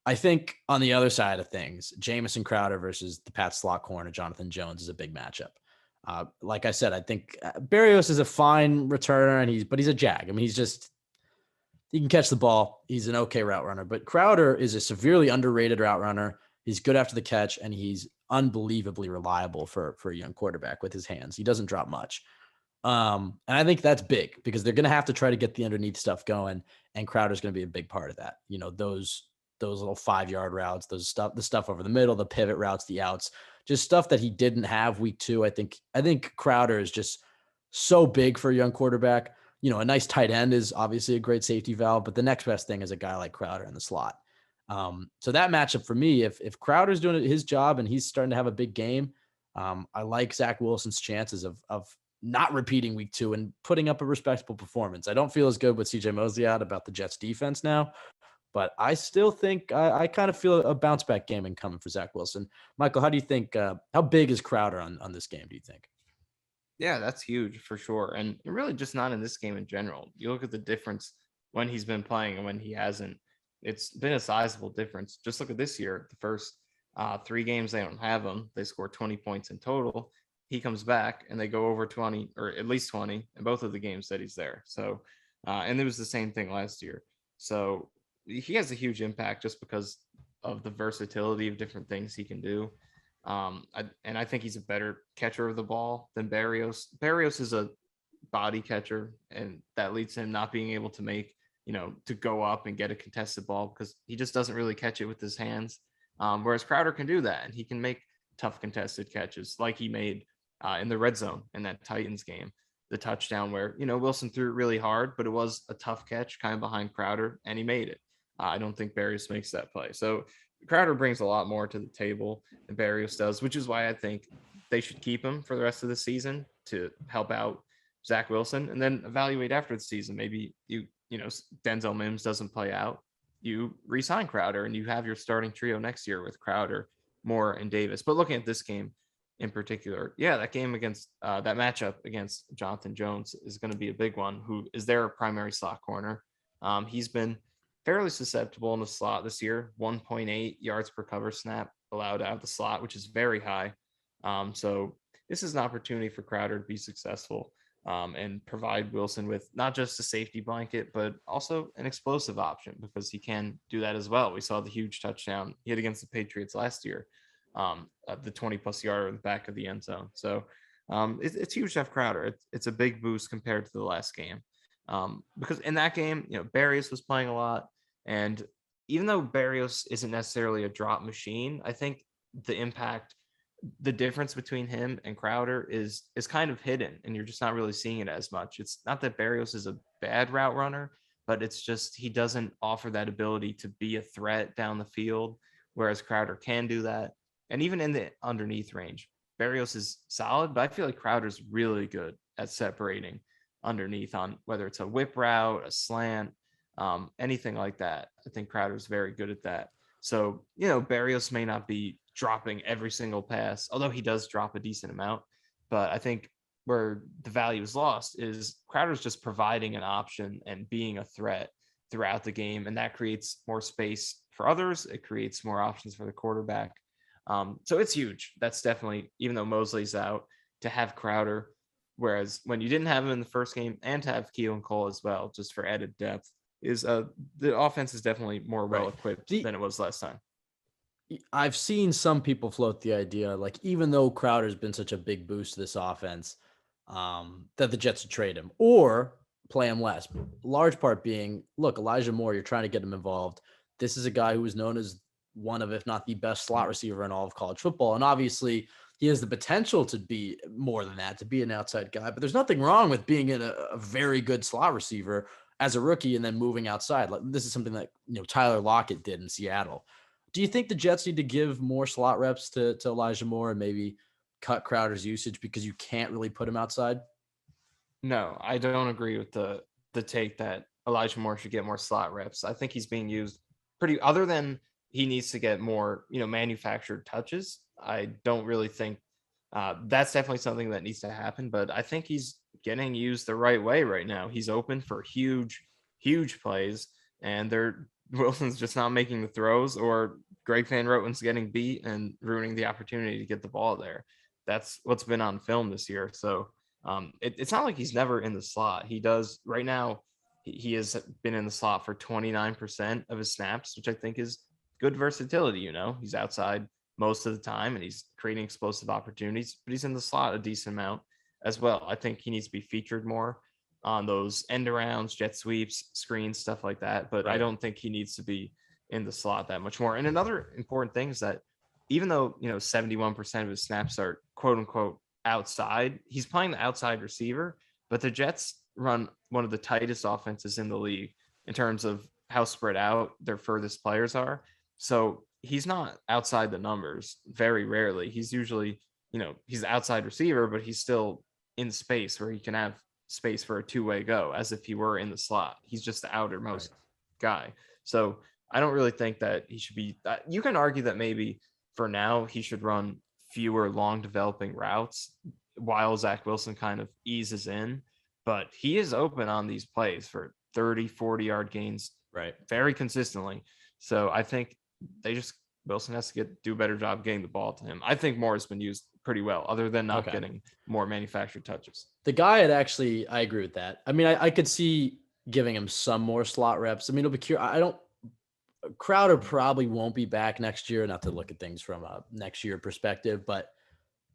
I think on the other side of things, Jamison Crowder versus the Pat slot corner, Jonathan Jones, is a big matchup. Like I said, I think Berrios is a fine returner, but he's a jag. I mean, he can catch the ball. He's an okay route runner, but Crowder is a severely underrated route runner. He's good after the catch, and he's unbelievably reliable for a young quarterback with his hands. He doesn't drop much. And I think that's big, because they're going to have to try to get the underneath stuff going, and Crowder's going to be a big part of that. Those little 5-yard routes, the stuff over the middle, the pivot routes, the outs, just stuff that he didn't have week 2. I think Crowder is just so big for a young quarterback. A nice tight end is obviously a great safety valve, but the next best thing is a guy like Crowder in the slot. So that matchup for me, if Crowder's doing his job and he's starting to have a big game, I like Zach Wilson's chances of not repeating week 2 and putting up a respectable performance. I don't feel as good with CJ Mosley out about the Jets defense now, but I still think I kind of feel a bounce back game incoming for Zach Wilson. Michael, how do you think, how big is Crowder on this game, do you think? Yeah, that's huge for sure. And really just not in this game in general. You look at the difference when he's been playing and when he hasn't. It's been a sizable difference. Just look at this year. The first 3 games, they don't have him. They score 20 points in total. He comes back and they go over 20, or at least 20 in both of the games that he's there. So, and it was the same thing last year. So he has a huge impact just because of the versatility of different things he can do. I think he's a better catcher of the ball than Berrios. Berrios is a body catcher, and that leads to him not being able to make, to go up and get a contested ball because he just doesn't really catch it with his hands. Whereas Crowder can do that, and he can make tough contested catches like he made in the red zone in that Titans game, the touchdown where, Wilson threw it really hard, but it was a tough catch kind of behind Crowder, and he made it. I don't think Berrios makes that play. So Crowder brings a lot more to the table than Berrios does, which is why I think they should keep him for the rest of the season to help out Zach Wilson, and then evaluate after the season. Maybe Denzel Mims doesn't play out, you re-sign Crowder, and you have your starting trio next year with Crowder, Moore, and Davis. But looking at this game in particular, that game against that matchup against Jonathan Jones is going to be a big one, who is their primary slot corner. He's been fairly susceptible in the slot this year, 1.8 yards per cover snap allowed out of the slot, which is very high. So this is an opportunity for Crowder to be successful and provide Wilson with not just a safety blanket, but also an explosive option, because he can do that as well. We saw the huge touchdown he had against the Patriots last year, the 20-plus yard in the back of the end zone. So it's huge to have Crowder. It's a big boost compared to the last game, because in that game, Berrios was playing a lot. And even though Berrios isn't necessarily a drop machine, I think the difference between him and Crowder is kind of hidden, and you're just not really seeing it as much. It's not that Berrios is a bad route runner, but it's just he doesn't offer that ability to be a threat down the field, whereas Crowder can do that. And even in the underneath range, Berrios is solid, but I feel like Crowder's really good at separating underneath on whether it's a whip route, a slant, anything like that. I think Crowder's very good at that. So, Berrios may not be dropping every single pass, although he does drop a decent amount. But I think where the value is lost is Crowder's just providing an option and being a threat throughout the game. And that creates more space for others. It creates more options for the quarterback. So it's huge. That's definitely, even though Mosley's out, to have Crowder. Whereas when you didn't have him in the first game, and to have Keelan Cole as well, just for added depth, is the offense is definitely more well equipped than it was last time. I've seen some people float the idea, like, even though Crowder's been such a big boost to this offense, that the Jets should trade him or play him less. Large part being, look, Elijah Moore, you're trying to get him involved. This is a guy who is known as one of, if not the best slot receiver in all of college football. And obviously he has the potential to be more than that, to be an outside guy, but there's nothing wrong with being a very good slot receiver as a rookie and then moving outside. Like, this is something that, Tyler Lockett did in Seattle. Do you think the Jets need to give more slot reps to Elijah Moore and maybe cut Crowder's usage because you can't really put him outside? No, I don't agree with the take that Elijah Moore should get more slot reps. I think he's being used other than he needs to get more, manufactured touches. I don't really think that's definitely something that needs to happen, but I think he's getting used the right way right now. He's open for huge plays, and Wilson's just not making the throws, or Greg Van Roten's getting beat and ruining the opportunity to get the ball there. That's what's been on film this year. So it's not like he's never in the slot. He does right now. He has been in the slot for 29% of his snaps, which I think is good versatility. He's outside most of the time and he's creating explosive opportunities, but he's in the slot a decent amount as well. I think he needs to be featured more on those end arounds, jet sweeps, screens, stuff like that. But I don't think he needs to be in the slot that much more. And another important thing is that even though, 71% of his snaps are quote unquote outside, he's playing the outside receiver, but the Jets run one of the tightest offenses in the league in terms of how spread out their furthest players are. So he's not outside the numbers very rarely. He's usually, he's the outside receiver, but he's still in space where he can have space for a two-way go as if he were in the slot. He's just the outermost guy. So I don't really think that he should be, you can argue that maybe for now he should run fewer long developing routes while Zach Wilson kind of eases in, but he is open on these plays for 30, 40-yard gains very consistently. So I think Wilson has to do a better job getting the ball to him. I think Moore has been used pretty well, other than not getting more manufactured touches. The guy I agree with that. I mean, I could see giving him some more slot reps. I mean, it'll be curious. Crowder probably won't be back next year, not to look at things from a next year perspective, but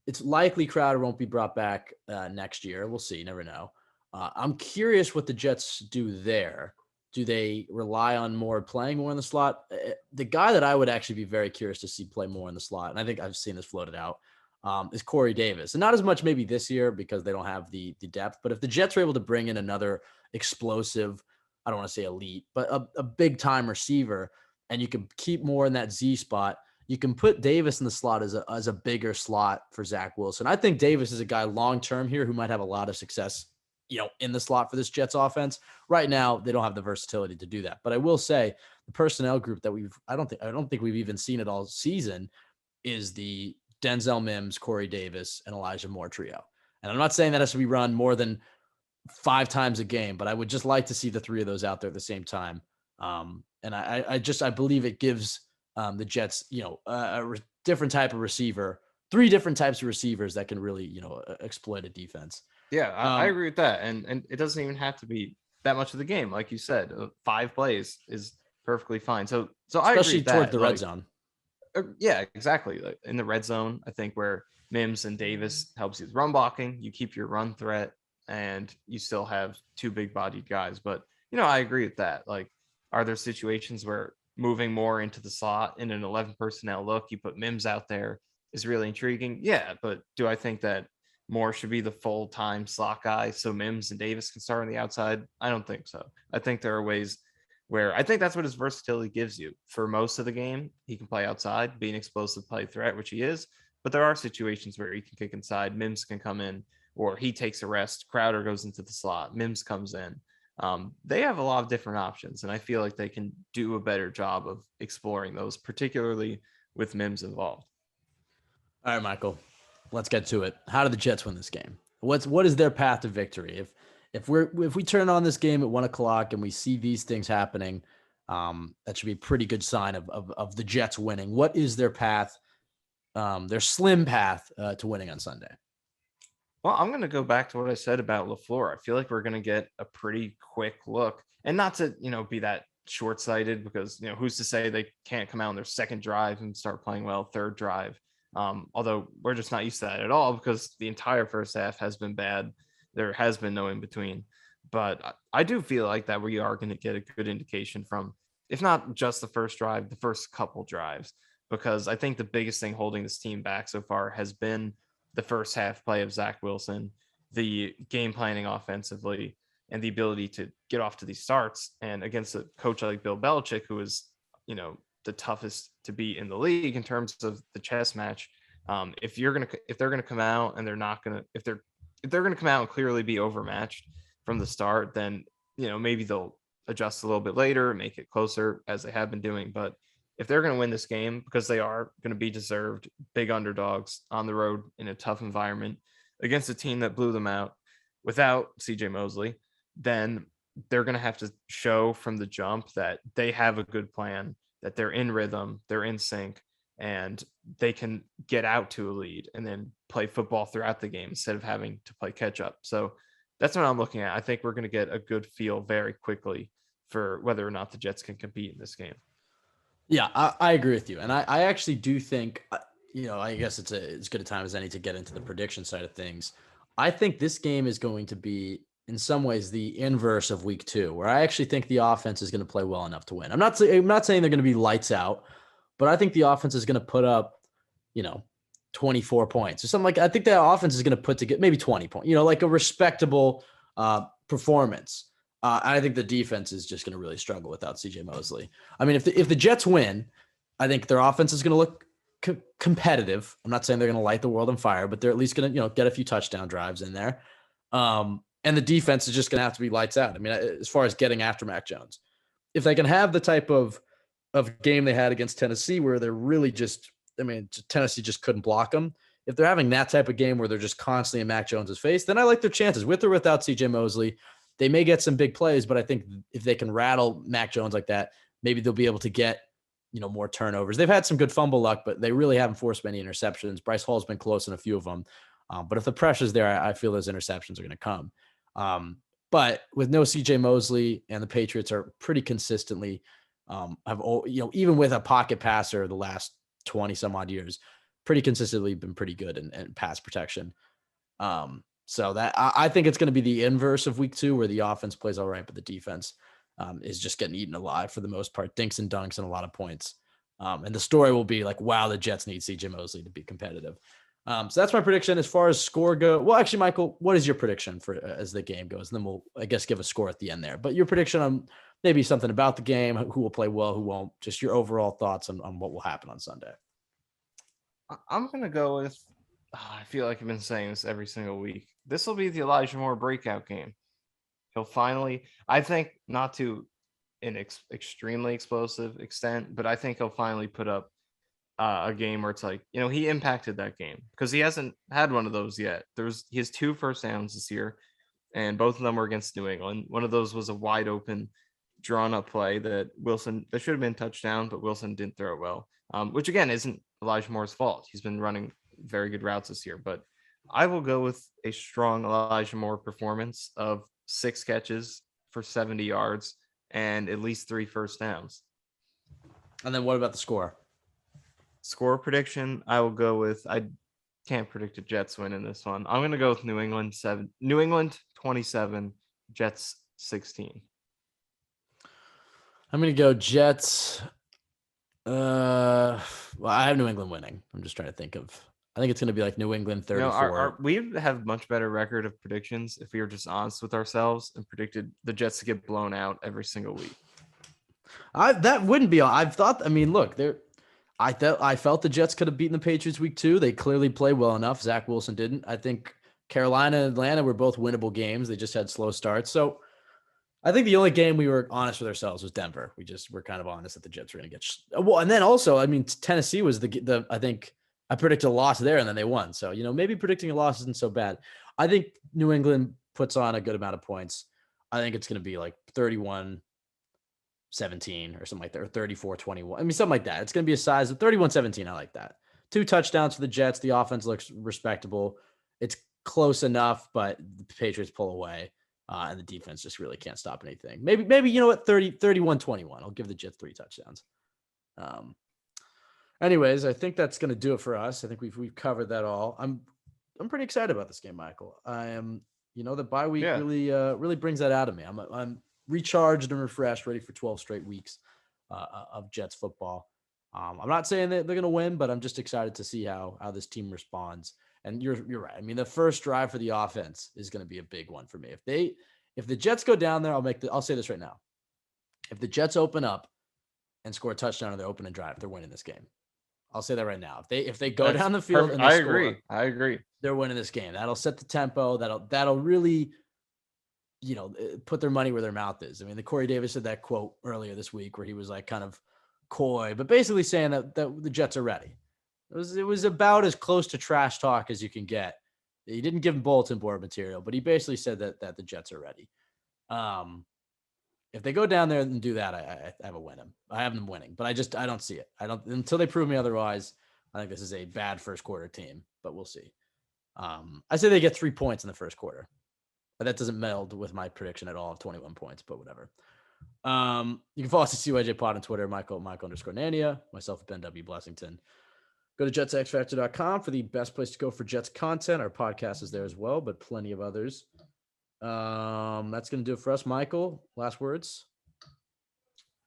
it's likely Crowder won't be brought back next year. We'll see. You never know. I'm curious what the Jets do there. Do they rely on more playing more in the slot? The guy that I would actually be very curious to see play more in the slot, and I think I've seen this floated out, is Corey Davis. And not as much maybe this year because they don't have the depth. But if the Jets are able to bring in another explosive, I don't want to say elite, but a big time receiver, and you can keep more in that Z spot, you can put Davis in the slot as a bigger slot for Zach Wilson. I think Davis is a guy long term here who might have a lot of success, in the slot for this Jets offense. Right now, they don't have the versatility to do that. But I will say the personnel group that I don't think we've even seen it all season is the Denzel Mims, Corey Davis, and Elijah Moore trio. And I'm not saying that has to be run more than 5 times a game, but I would just like to see the 3 of those out there at the same time. And I believe it gives the Jets, different type of receiver, 3 different types of receivers that can really, exploit a defense. Yeah, I agree with that. And it doesn't even have to be that much of the game. Like you said, 5 plays is perfectly fine. So I agree Especially with toward that. the red zone. Yeah, exactly. Like in the red zone, I think where Mims and Davis helps you with run blocking, you keep your run threat, and you still have 2 big bodied guys. But I agree with that. Like, are there situations where moving more into the slot in an 11 personnel look, you put Mims out there is really intriguing? Yeah, but do I think that Moore should be the full-time slot guy so Mims and Davis can start on the outside? I don't think so. I think there are ways where I think that's what his versatility gives you. For most of the game, he can play outside, be an explosive play threat, which he is. But there are situations where he can kick inside, Mims can come in, or he takes a rest, Crowder goes into the slot, Mims comes in. They have a lot of different options, and I feel like they can do a better job of exploring those, particularly with Mims involved. All right, Michael, let's get to it. How do the Jets win this game? What is their path to victory? If we turn on this game at 1:00 and we see these things happening, that should be a pretty good sign of the Jets winning. What is their path, their slim path to winning on Sunday? Well, I'm going to go back to what I said about LaFleur. I feel like we're going to get a pretty quick look, and not to, be that short-sighted, because, who's to say they can't come out on their second drive and start playing well, third drive. Although we're just not used to that at all because the entire first half has been bad. There has been no in between, but I do feel like that we are going to get a good indication from, if not just the first drive, the first couple drives, because I think the biggest thing holding this team back so far has been the first half play of Zach Wilson, the game planning offensively, and the ability to get off to these starts. And against a coach like Bill Belichick, who is, the toughest to beat in the league in terms of the chess match. If they're gonna come out and if they're gonna come out and clearly be overmatched from the start, then maybe they'll adjust a little bit later, make it closer as they have been doing. But if they're going to win this game, because they are going to be deserved big underdogs on the road in a tough environment against a team that blew them out without CJ Mosley, then they're going to have to show from the jump that they have a good plan, that they're in rhythm, they're in sync, and they can get out to a lead and then play football throughout the game instead of having to play catch up. So that's what I'm looking at. I think we're going to get a good feel very quickly for whether or not the Jets can compete in this game. Yeah, I agree with you. And I actually do think, I guess it's as good a time as any to get into the prediction side of things. I think this game is going to be, in some ways, the inverse of week 2, where I actually think the offense is going to play well enough to win. I'm not saying they're going to be lights out, but I think the offense is going to put up, 24 points or something like that. I think the offense is going to put together maybe 20 points, like a respectable performance. I think the defense is just going to really struggle without CJ Mosley. I mean, if the Jets win, I think their offense is going to look competitive. I'm not saying they're going to light the world on fire, but they're at least going to, get a few touchdown drives in there. And the defense is just going to have to be lights out. I mean, as far as getting after Mac Jones, if they can have the type of game they had against Tennessee, where they're really just, Tennessee just couldn't block them. If they're having that type of game where they're just constantly in Mac Jones's face, then I like their chances with or without CJ Mosley. They may get some big plays, but I think if they can rattle Mac Jones like that, maybe they'll be able to get, more turnovers. They've had some good fumble luck, but they really haven't forced many interceptions. Bryce Hall's been close in a few of them. But if the pressure's there, I feel those interceptions are going to come. But with no CJ Mosley, and the Patriots are pretty consistently even with a pocket passer the last 20 some odd years, pretty consistently been pretty good in pass protection. So that I think it's going to be the inverse of week 2, where the offense plays all right, but the defense is just getting eaten alive for the most part, dinks and dunks and a lot of points. And the story will be like, wow, the Jets need CJ Mosley to be competitive. So that's my prediction as far as score go. Well, actually, Michael, what is your prediction for as the game goes? And then we'll, I guess, give a score at the end there. But your prediction on maybe something about the game, who will play well, who won't, just your overall thoughts on what will happen on Sunday. I'm going to go with, I feel like I've been saying this every single week. This will be the Elijah Moore breakout game. He'll finally, I think, not to an extremely explosive extent, but I think he'll finally put up a game where it's like, he impacted that game because he hasn't had one of those yet. He has 2 first downs this year, and both of them were against New England. One of those was a wide open, drawn up play that should have been touchdown, but Wilson didn't throw it well, which again isn't Elijah Moore's fault. He's been running very good routes this year, but I will go with a strong Elijah Moore performance of 6 catches for 70 yards and at least 3 first downs. And then what about the score? Score prediction, I will go with, I can't predict a Jets win in this one. I'm going to go with New England 27, Jets 16. I'm going to go Jets. Well, I have New England winning. I'm just trying to think of, I think it's going to be like New England 34. We have much better record of predictions if we were just honest with ourselves and predicted the Jets to get blown out every single week. That wouldn't be. I've thought. I mean, look, I felt the Jets could have beaten the Patriots week 2. They clearly played well enough. Zach Wilson didn't. I think Carolina and Atlanta were both winnable games. They just had slow starts. So I think the only game we were honest with ourselves was Denver. We just were kind of honest that the Jets were going to get well. And then also, I mean, Tennessee was the I think I predicted a loss there and then they won. So, maybe predicting a loss isn't so bad. I think New England puts on a good amount of points. I think it's going to be like 31-17 or something like that, or 34-21. I mean, something like that. It's going to be a size of 31-17. I like that. 2 touchdowns for the Jets. The offense looks respectable. It's close enough, but the Patriots pull away. And the defense just really can't stop anything. Maybe 31-21. I'll give the Jets 3 touchdowns. Anyways, I think that's going to do it for us. I think we've covered that all. I'm pretty excited about this game, Michael. I am, the bye week really brings that out of me. I'm recharged and refreshed, ready for 12 straight weeks of Jets football. I'm not saying that they're going to win, but I'm just excited to see how this team responds. And you're right. I mean, the first drive for the offense is going to be a big one for me. If the Jets go down there, I'll say this right now. If the Jets open up and score a touchdown on their opening drive, they're winning this game. I'll say that right now. If they go down the field and they score, I agree. They're winning this game. That'll set the tempo. That'll really, put their money where their mouth is. I mean, the Corey Davis said that quote earlier this week where he was like kind of coy, but basically saying that the Jets are ready. It was about as close to trash talk as you can get. He didn't give him bulletin board material, but he basically said that the Jets are ready. If they go down there and do that, I have a win them. I have them winning, but I don't see it. I don't until they prove me otherwise. I think this is a bad first quarter team, but we'll see. I say they get 3 points in the first quarter, but that doesn't meld with my prediction at all of 21 points, but whatever. You can follow us at CYJ Pod on Twitter, Michael_Nania, myself at Ben W. Blessington. Go to jetsxfactor.com for the best place to go for Jets content. Our podcast is there as well, but plenty of others. That's going to do it for us. Michael, last words.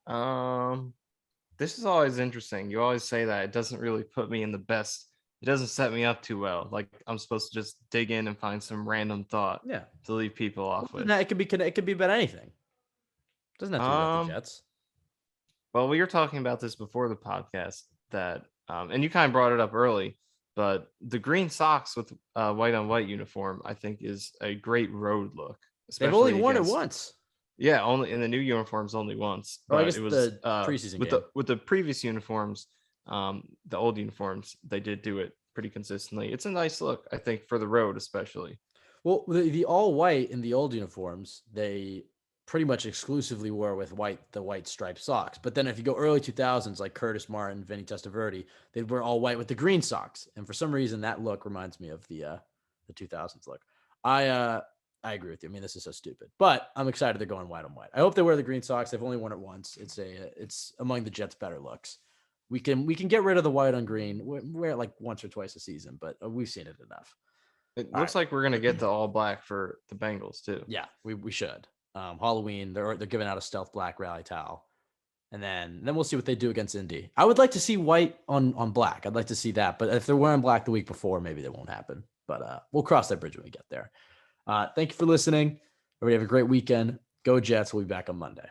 This is always interesting. You always say that. It doesn't really put me in the best. It doesn't set me up too well. Like I'm supposed to just dig in and find some random thought to leave people off with. It could be about anything. It doesn't have to be about the Jets. Well, we were talking about this before the podcast that and you kind of brought it up early, but the green socks with white on white uniform, I think, is a great road look. They've only worn it once. Yeah, only in the new uniforms, only once. But I guess it was the preseason with game. with the previous uniforms, the old uniforms, they did do it pretty consistently. It's a nice look, I think, for the road especially. Well, the all white in the old uniforms, they pretty much exclusively wore with the white striped socks. But then if you go early 2000s, like Curtis Martin, Vinny Testaverde, they were all white with the green socks. And for some reason, that look reminds me of the 2000s look. I agree with you. I mean, this is so stupid, but I'm excited they're going white on white. I hope they wear the green socks. They've only worn it once. It's among the Jets' better looks. We can get rid of the white on green. Wear it like once or twice a season, but we've seen it enough. It All looks right. like we're gonna get the all black for the Bengals too. Yeah, we should. Halloween, they're giving out a stealth black rally towel. And then we'll see what they do against Indy. I would like to see white on black. I'd like to see that. But if they're wearing black the week before, maybe that won't happen. But we'll cross that bridge when we get there. Thank you for listening. Everybody have a great weekend. Go Jets. We'll be back on Monday.